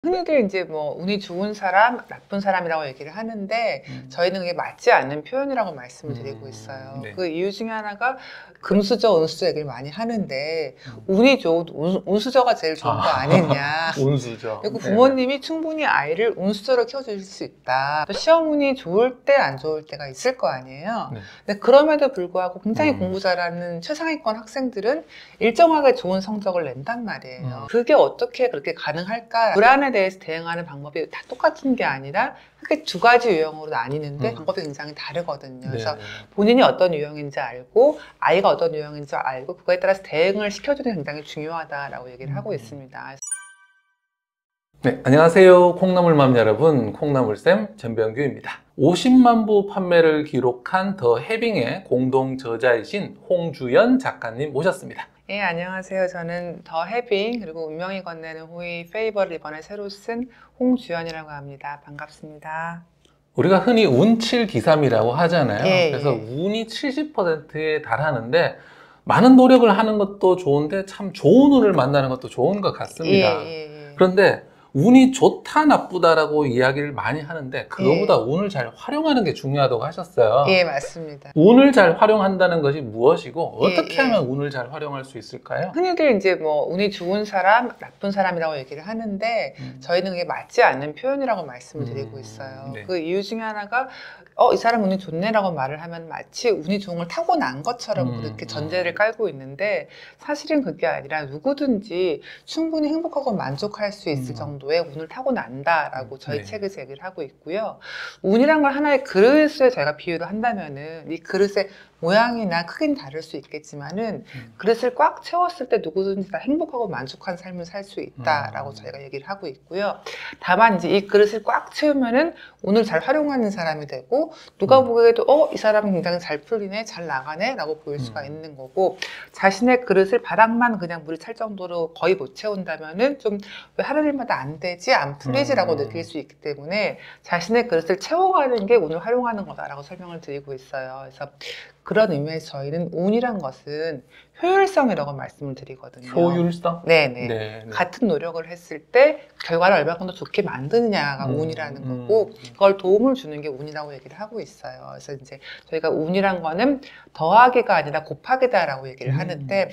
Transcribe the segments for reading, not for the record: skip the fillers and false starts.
흔히들 이제 뭐 운이 좋은 사람, 나쁜 사람이라고 얘기를 하는데 저희는 그게 맞지 않는 표현이라고 말씀을 드리고 있어요. 네. 그 이유 중에 하나가 금수저, 은수저 얘기를 많이 하는데 운이 좋은 운수저가 제일 좋은 거 아니냐. 운수저. 그리고 부모님이 충분히 아이를 운수저로 키워주실 수 있다. 또 시험 운이 좋을 때, 안 좋을 때가 있을 거 아니에요. 네. 근데 그럼에도 불구하고 굉장히 공부 잘하는 최상위권 학생들은 일정하게 좋은 성적을 낸단 말이에요. 그게 어떻게 그렇게 가능할까? 불안에 대해서 대응하는 방법이 다 똑같은 게 아니라 크게 두 가지 유형으로 나뉘는데 방법이 굉장히 다르거든요. 그래서 본인이 어떤 유형인지 알고 아이가 어떤 유형인지 알고 그거에 따라서 대응을 시켜주는 게 굉장히 중요하다라고 얘기를 하고 있습니다. 네, 안녕하세요. 콩나물맘 여러분, 콩나물쌤 전병규입니다. 50만 부 판매를 기록한 더 해빙의 공동 저자이신 홍주연 작가님 모셨습니다. 예, 안녕하세요. 저는 더 해빙 그리고 운명이 건네는 호의 페이버를 이번에 새로 쓴 홍주연이라고 합니다. 반갑습니다. 우리가 흔히 운칠 기삼이라고 하잖아요. 예, 그래서 예. 운이 70%에 달하는데 많은 노력을 하는 것도 좋은데 참 좋은 운을 만나는 것도 좋은 것 같습니다. 예. 그런데 운이 좋다 나쁘다라고 이야기를 많이 하는데 그거보다 운을 잘 활용하는 게 중요하다고 하셨어요. 예, 맞습니다. 운을 잘 활용한다는 것이 무엇이고 어떻게 예. 하면 운을 잘 활용할 수 있을까요? 흔히들 이제 뭐 운이 좋은 사람, 나쁜 사람이라고 얘기를 하는데 저희는 그게 맞지 않는 표현이라고 말씀을 드리고 있어요. 네. 그 이유 중에 하나가 이 사람 운이 좋네라고 말을 하면 마치 운이 좋은 걸 타고난 것처럼 그렇게 전제를 깔고 있는데 사실은 그게 아니라 누구든지 충분히 행복하고 만족할 수 있을 정도의 운을 타고난다라고 저희 책에서 얘기를 하고 있고요. 운이란 걸 하나의 그릇에 저희가 비유를 한다면은 이 그릇의 모양이나 크기는 다를 수 있겠지만은 그릇을 꽉 채웠을 때 누구든지 다 행복하고 만족한 삶을 살 수 있다라고 저희가 얘기를 하고 있고요. 다만 이제 이 그릇을 꽉 채우면은 운을 잘 활용하는 사람이 되고 누가 보기에도 이 사람은 굉장히 잘 풀리네, 잘 나가네 라고 보일 수가 있는 거고 자신의 그릇을 바닥만 그냥 물이 찰 정도로 거의 못 채운다면은 좀 왜 하는 일마다 안 되지, 안 풀리지라고 느낄 수 있기 때문에 자신의 그릇을 채워가는 게 운을 활용하는 거다라고 설명을 드리고 있어요. 그래서 그런 의미에서 저희는 운이란 것은 효율성이라고 말씀을 드리거든요. 효율성? 네네. 같은 노력을 했을 때 결과를 얼마큼 더 좋게 만드느냐가 운이라는 거고 그걸 도움을 주는 게 운이라고 얘기를 하고 있어요. 그래서 이제 저희가 운이란 거는 더하기가 아니라 곱하기다라고 얘기를 하는데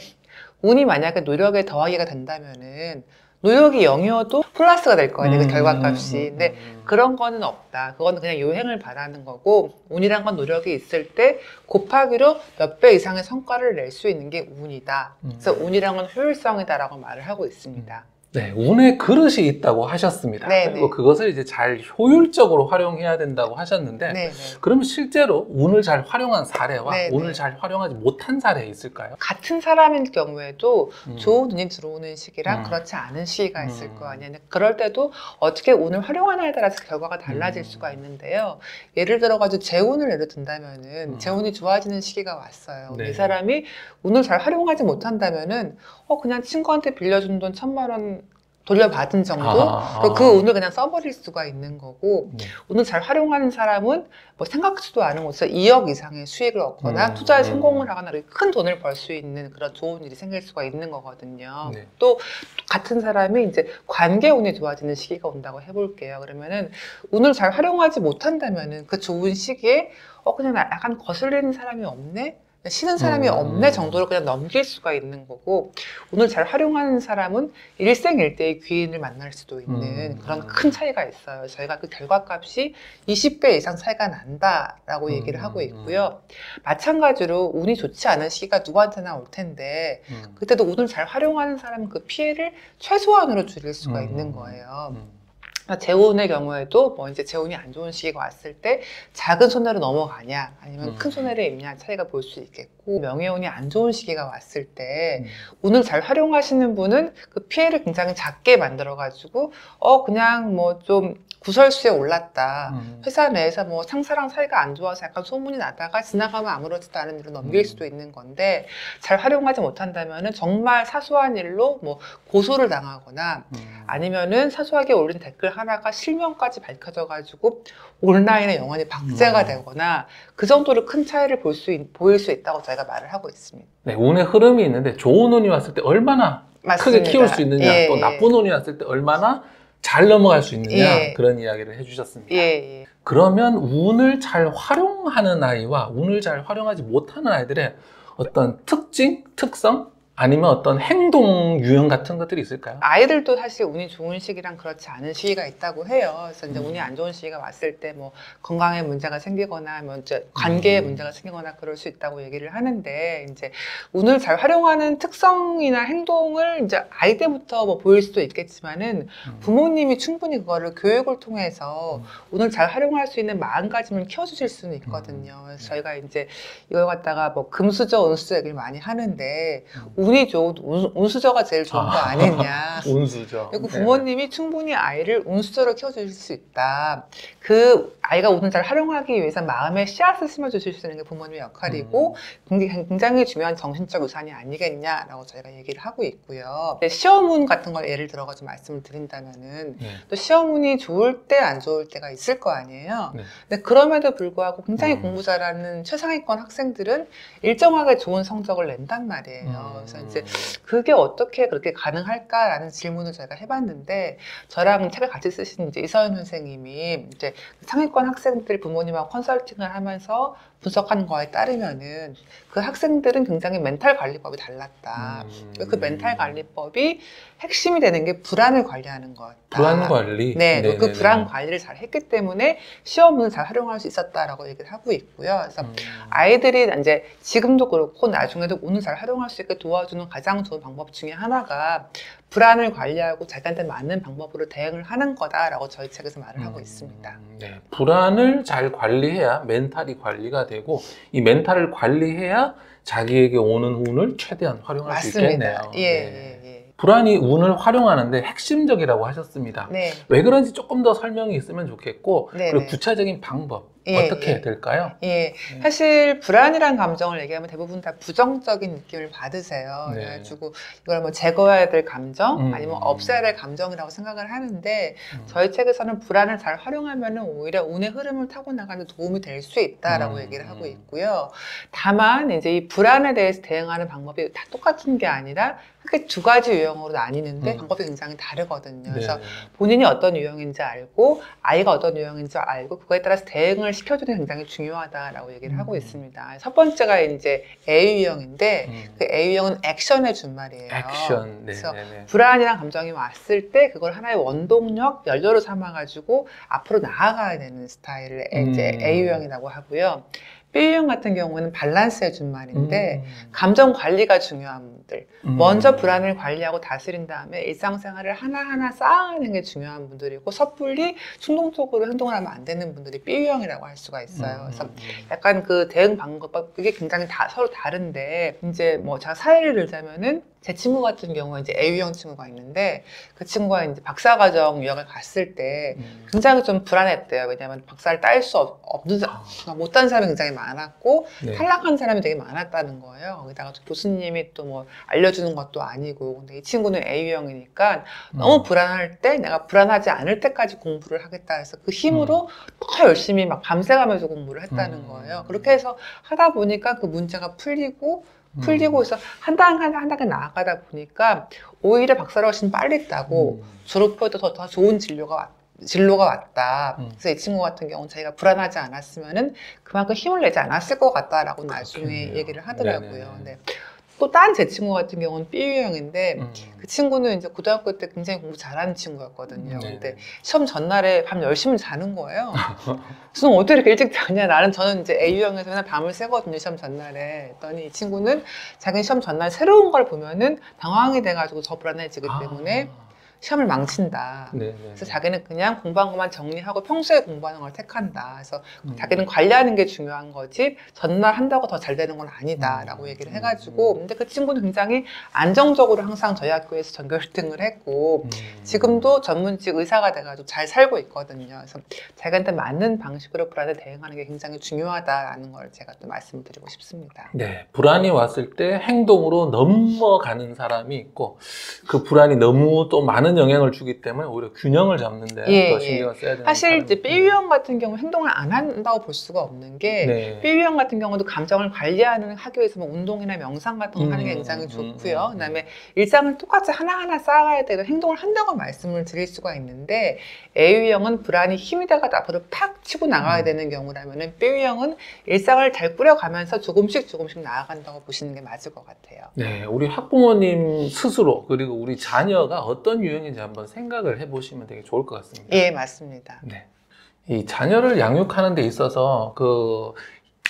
운이 만약에 노력의 더하기가 된다면은 노력이 0이어도 플러스가 될 거 아니에요, 그 결과값이. 근데 그런 거는 없다. 그거는 그냥 요행을 바라는 거고 운이란 건 노력이 있을 때 곱하기로 몇 배 이상의 성과를 낼 수 있는 게 운이다. 그래서 운이란 건 효율성이다라고 말을 하고 있습니다. 네, 운의 그릇이 있다고 하셨습니다. 네네. 그리고 그것을 이제 잘 효율적으로 활용해야 된다고 하셨는데 네네. 그러면 실제로 운을 잘 활용한 사례와 네네. 운을 잘 활용하지 못한 사례 있을까요? 같은 사람일 경우에도 좋은 운이 들어오는 시기랑 그렇지 않은 시기가 있을 거 아니에요. 그럴 때도 어떻게 운을 활용하냐에 따라서 결과가 달라질 수가 있는데요. 예를 들어가지고 재운을 예를 든다면은 재운이 좋아지는 시기가 왔어요. 네. 이 사람이 운을 잘 활용하지 못한다면은 그냥 친구한테 빌려준 돈 1,000만 원 돌려받은 정도? 그 운을 그냥 써버릴 수가 있는 거고 운을 잘 활용하는 사람은 뭐 생각지도 않은 곳에서 2억 이상의 수익을 얻거나 투자에 성공을 하거나 큰 돈을 벌 수 있는 그런 좋은 일이 생길 수가 있는 거거든요. 또 같은 사람이 이제 관계 운이 좋아지는 시기가 온다고 해볼게요. 그러면은 운을 잘 활용하지 못한다면은 그 좋은 시기에 그냥 약간 거슬리는 사람이 없네? 쉬는 사람이 없네 정도로 그냥 넘길 수가 있는 거고 운을 잘 활용하는 사람은 일생일대의 귀인을 만날 수도 있는 그런 큰 차이가 있어요. 저희가 그 결과값이 20배 이상 차이가 난다라고 얘기를 하고 있고요. 마찬가지로 운이 좋지 않은 시기가 누구한테나 올 텐데 그때도 운을 잘 활용하는 사람은 그 피해를 최소한으로 줄일 수가 있는 거예요. 재운의 경우에도 뭐 이제 재운이 안 좋은 시기가 왔을 때 작은 손해로 넘어가냐 아니면 큰 손해를 입냐 차이가 볼 수 있겠고 명예운이 안 좋은 시기가 왔을 때 운을 잘 활용하시는 분은 그 피해를 굉장히 작게 만들어 가지고 그냥 뭐 좀 구설수에 올랐다. 회사 내에서 뭐 상사랑 사이가 안 좋아서 약간 소문이 나다가 지나가면 아무렇지도 않은 일로 넘길 수도 있는 건데 잘 활용하지 못한다면은 정말 사소한 일로 뭐 고소를 당하거나 아니면은 사소하게 올린 댓글 하나가 실명까지 밝혀져 가지고 온라인에 영원히 박제가 되거나 그 정도로 큰 차이를 보일 수 있다고 저희가 말을 하고 있습니다. 네, 운의 흐름이 있는데 좋은 운이 왔을 때 얼마나 맞습니다. 크게 키울 수 있느냐, 예, 또 나쁜 운이 왔을 때 얼마나 잘 넘어갈 수 있느냐 예. 그런 이야기를 해주셨습니다. 예. 그러면 운을 잘 활용하는 아이와 운을 잘 활용하지 못하는 아이들의 어떤 특징, 특성, 아니면 어떤 행동 유형 같은 것들이 있을까요? 아이들도 사실 운이 좋은 시기랑 그렇지 않은 시기가 있다고 해요. 그래서 이제 운이 안 좋은 시기가 왔을 때 뭐 건강에 문제가 생기거나 뭐 이제 관계에 문제가 생기거나 그럴 수 있다고 얘기를 하는데, 이제 운을 잘 활용하는 특성이나 행동을 이제 아이 때부터 뭐 보일 수도 있겠지만은 부모님이 충분히 그거를 교육을 통해서 운을 잘 활용할 수 있는 마음가짐을 키워주실 수는 있거든요. 그래서 저희가 이제 이걸 갖다가 뭐 금수저, 은수저 얘기를 많이 하는데 운이 좋은 운수저가 제일 좋은 거 아니냐. 운수저. 그리고 부모님이 충분히 아이를 운수저로 키워주실 수 있다. 그 아이가 운을 잘 활용하기 위해서 마음에 씨앗을 심어주실 수 있는 게 부모님의 역할이고 굉장히 중요한 정신적 유산이 아니겠냐라고 저희가 얘기를 하고 있고요. 시험운 같은 걸 예를 들어가지고 말씀을 드린다면은 또 시험운이 좋을 때 안 좋을 때가 있을 거 아니에요. 근데 그럼에도 불구하고 굉장히 공부 잘하는 최상위권 학생들은 일정하게 좋은 성적을 낸단 말이에요. 그래서 이제 그게 어떻게 그렇게 가능할까라는 질문을 저희가 해봤는데, 저랑 책을 같이 쓰신 이제 이서연 선생님이 이제 상위권 학생들 부모님하고 컨설팅을 하면서 분석한 거에 따르면은 그 학생들은 굉장히 멘탈 관리법이 달랐다. 그 멘탈 관리법이 핵심이 되는 게 불안을 관리하는 것 같다. 불안 관리? 네, 그 불안 관리를 잘 했기 때문에 시험을 잘 활용할 수 있었다라고 얘기를 하고 있고요. 그래서 아이들이 이제 지금도 그렇고 나중에도 운을 잘 활용할 수 있게 도와주는 가장 좋은 방법 중에 하나가 불안을 관리하고 자기한테 맞는 방법으로 대응을 하는 거다라고 저희 책에서 말을 하고 있습니다. 네. 불안을 잘 관리해야 멘탈이 관리가 되고, 이 멘탈을 관리해야 자기에게 오는 운을 최대한 활용할 맞습니다. 수 있겠네요. 예. 불안이 운을 활용하는데 핵심적이라고 하셨습니다. 네. 왜 그런지 조금 더 설명이 있으면 좋겠고, 네네. 그리고 구체적인 방법 예, 어떻게 예. 될까요? 예, 사실 불안이란 감정을 얘기하면 대부분 다 부정적인 느낌을 받으세요. 네. 그래가지고 이걸 뭐 제거해야 될 감정, 아니면 없애야 될 감정이라고 생각을 하는데, 저희 책에서는 불안을 잘 활용하면은 오히려 운의 흐름을 타고 나가는 데 도움이 될 수 있다라고 얘기를 하고 있고요. 다만 이제 이 불안에 대해서 대응하는 방법이 다 똑같은 게 아니라 크게 두 가지 유형으로 나뉘는데 방법이 굉장히 다르거든요. 그래서 본인이 어떤 유형인지 알고 아이가 어떤 유형인지 알고 그거에 따라서 대응을 시켜주는 게 굉장히 중요하다라고 얘기를 하고 있습니다. 첫 번째가 이제 A 유형인데 그 A 유형은 액션의 준말이에요. 액션. 네. 그래서 불안이란 감정이 왔을 때 그걸 하나의 원동력, 연료로 삼아가지고 앞으로 나아가야 되는 스타일을 이제 A 유형이라고 하고요. B 유형 같은 경우는 밸런스의 준말인데 감정 관리가 중요한 분들, 먼저 불안을 관리하고 다스린 다음에 일상생활을 하나하나 쌓아가는 게 중요한 분들이고, 섣불리 충동적으로 행동을 하면 안 되는 분들이 B 유형이라고 할 수가 있어요. 그래서 약간 그 대응 방법 그게 굉장히 서로 다른데, 이제 뭐 제가 사례를 들자면은 제 친구 같은 경우에 이제 A 유형 친구가 있는데, 그 친구가 이제 박사과정 유학을 갔을 때 굉장히 좀 불안했대요. 왜냐하면 박사를 딸 수 없는, 못한 사람이 굉장히 많았고, 탈락한 사람이 되게 많았다는 거예요. 거기다가 교수님이 또 뭐 알려주는 것도 아니고, 근데 이 친구는 A 유형이니까 너무 불안할 때 내가 불안하지 않을 때까지 공부를 하겠다 해서 그 힘으로 더 열심히 막 밤새가면서 공부를 했다는 거예요. 그렇게 해서 하다 보니까 그 문제가 풀리고 해서 한 단계 나아가다 보니까 오히려 박사를 훨씬 빨리 따고 졸업해도 더 좋은 진로가 왔다. 그래서 이 친구 같은 경우는 자기가 불안하지 않았으면은 그만큼 힘을 내지 않았을 것 같다라고 나중에 얘기를 하더라고요. 네. 또 다른 제 친구 같은 경우는 B 유형인데 그 친구는 이제 고등학교 때 굉장히 공부 잘하는 친구였거든요. 근데 시험 전날에 밤 열심히 자는 거예요. 그래서 어떻게 이렇게 일찍 자냐? 저는 이제 A 유형에서 맨날 밤을 새거든요, 시험 전날에. 했더니 이 친구는 자기 시험 전날 새로운 걸 보면은 당황이 돼가지고 더 불안해지기 때문에 시험을 망친다. 그래서 자기는 그냥 공부한 것만 정리하고 평소에 공부하는 걸 택한다. 그래서 자기는 관리하는 게 중요한 거지 전날 한다고 더 잘 되는 건 아니다라고 얘기를 해가지고, 근데 그 친구는 굉장히 안정적으로 항상 저희 학교에서 전교 1등을 했고 지금도 전문직 의사가 돼가지고 잘 살고 있거든요. 그래서 자기한테 맞는 방식으로 불안에 대응하는 게 굉장히 중요하다라는 걸 제가 또 말씀드리고 싶습니다. 네, 불안이 왔을 때 행동으로 넘어가는 사람이 있고, 그 불안이 너무 또 많은 많은 영향을 주기 때문에 오히려 균형을 잡는데 더 신경을 써야 되는. 사실 이제 B 유형 같은 경우 행동을 안 한다고 볼 수가 없는 게 B 유형 같은 경우도 감정을 하기 위해서 뭐 운동이나 명상 같은 거 하는 게 굉장히 좋고요. 그다음에 일상을 똑같이 하나하나 쌓아야 되는 행동을 한다고 말씀을 드릴 수가 있는데 A 유형은 불안이 힘이 돼가지고 앞으로 팍 치고 나가야 되는 경우라면은 B 유형은 일상을 잘 꾸려가면서 조금씩 나아간다고 보시는 게 맞을 것 같아요. 네, 우리 학부모님 스스로 그리고 우리 자녀가 어떤 유형인지 한번 생각을 해보시면 되게 좋을 것 같습니다. 예, 맞습니다. 네, 이 자녀를 양육하는 데 있어서 그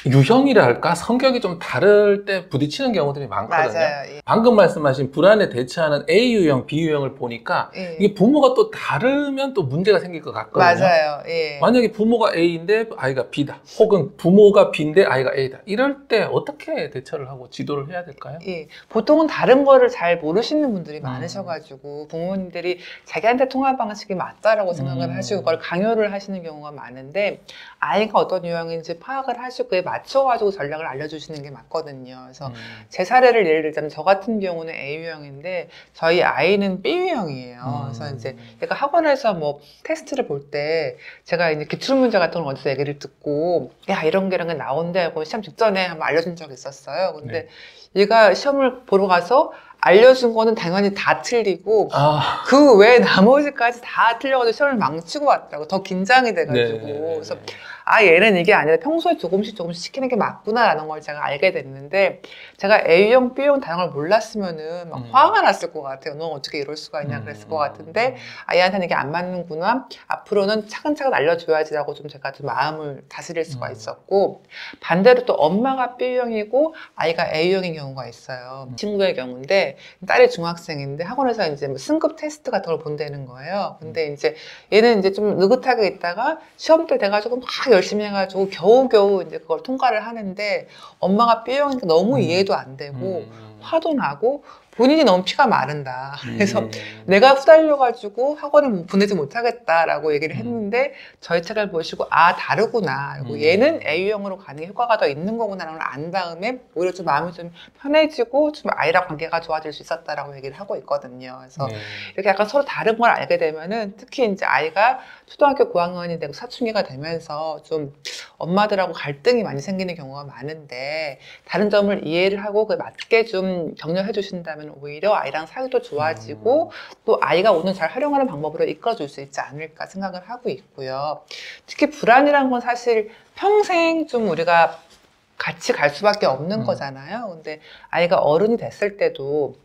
유형이랄까 성격이 좀 다를 때 부딪히는 경우들이 많거든요. 맞아요. 예. 방금 말씀하신 불안에 대처하는 A 유형, B 유형을 보니까 이게 부모가 또 다르면 또 문제가 생길 것 같거든요. 맞아요. 예. 만약에 부모가 A인데 아이가 B다, 혹은 부모가 B인데 아이가 A다, 이럴 때 어떻게 대처를 하고 지도를 해야 될까요? 예. 보통은 다른 거를 잘 모르시는 분들이 많으셔가지고 부모님들이 자기한테 통화 방식이 맞다라고 생각을 하시고 그걸 강요를 하시는 경우가 많은데 아이가 어떤 유형인지 파악을 하시고 그에 맞춰가지고 전략을 알려주시는 게 맞거든요. 그래서 제 사례를 예를 들자면 저 같은 경우는 A 유형인데 저희 아이는 B 유형이에요. 그래서 이제 얘가 학원에서 뭐 테스트를 볼 때 제가 이제 기출 문제 같은 걸 어디서 얘기를 듣고 야 이런 게 나온대 하고 시험 직전에 한번 알려준 적이 있었어요. 근데 얘가 시험을 보러 가서 알려준 거는 당연히 다 틀리고 그 외에 나머지까지 다 틀려가지고 시험을 망치고 왔다고 더 긴장이 돼가지고 그래서 얘는 이게 아니라 평소에 조금씩 시키는 게 맞구나라는 걸 제가 알게 됐는데 제가 A형, B형 다양을 몰랐으면은 막 화가 났을 것 같아요. 너 어떻게 이럴 수가 있냐 그랬을 것 같은데 아이한테는 이게 안 맞는구나. 앞으로는 차근차근 알려줘야지라고 좀 제가 좀 마음을 다스릴 수가 있었고 반대로 또 엄마가 B형이고 아이가 A형인 경우가 있어요. 친구의 경우인데 딸이 중학생인데 학원에서 이제 뭐 승급 테스트 같은 걸 본다는 거예요. 근데 이제 얘는 이제 좀 느긋하게 있다가 시험 때 돼가지고 막 열심히 해가지고 겨우겨우 이제 그걸 통과를 하는데 엄마가 B형이니까 너무 이해도 안 되고 화도 나고 본인이 너무 피가 마른다. 그래서 내가 후달려가지고 학원을 보내지 못하겠다라고 얘기를 했는데 저희 책을 보시고 다르구나. 그리고 얘는 A유형으로 가는 게 효과가 더 있는 거구나라는 걸 안 다음에 오히려 좀 마음이 좀 편해지고 좀 아이랑 관계가 좋아질 수 있었다라고 얘기를 하고 있거든요. 그래서 이렇게 약간 서로 다른 걸 알게 되면은 특히 이제 아이가 초등학교 고학년이 되고 사춘기가 되면서 좀 엄마들하고 갈등이 많이 생기는 경우가 많은데 다른 점을 이해를 하고 그에 맞게 좀 격려해 주신다면 오히려 아이랑 사이도 좋아지고 또 아이가 오늘 잘 활용하는 방법으로 이끌어줄 수 있지 않을까 생각을 하고 있고요. 특히 불안이란 건 사실 평생 좀 우리가 같이 갈 수밖에 없는 거잖아요. 근데 아이가 어른이 됐을 때도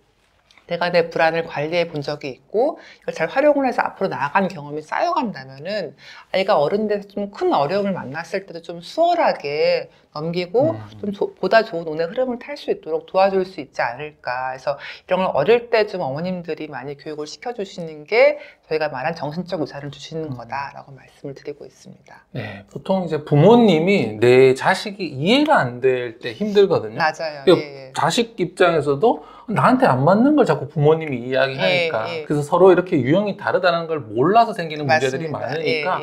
내가 내 불안을 관리해 본 적이 있고 이걸 잘 활용을 해서 앞으로 나아간 경험이 쌓여간다면은 아이가 어른 돼서 좀 큰 어려움을 만났을 때도 좀 수월하게 넘기고 좀 보다 좋은 운의 흐름을 탈 수 있도록 도와줄 수 있지 않을까. 그래서 이런 걸 어릴 때 좀 어머님들이 많이 교육을 시켜주시는 게 저희가 말한 정신적 유산을 주시는 거다라고 말씀을 드리고 있습니다. 네, 보통 이제 부모님이 내 자식이 이해가 안 될 때 힘들거든요. 맞아요. 자식 입장에서도 나한테 안 맞는 걸 자꾸 부모님이 이야기하니까 그래서 서로 이렇게 유형이 다르다는 걸 몰라서 생기는 문제들이 많으니까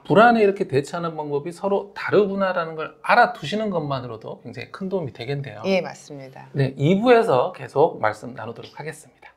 불안에 이렇게 대처하는 방법이 서로 다르구나라는 걸 알아두시는 것만으로도 굉장히 큰 도움이 되겠네요. 예, 맞습니다. 네, 2부에서 계속 말씀 나누도록 하겠습니다.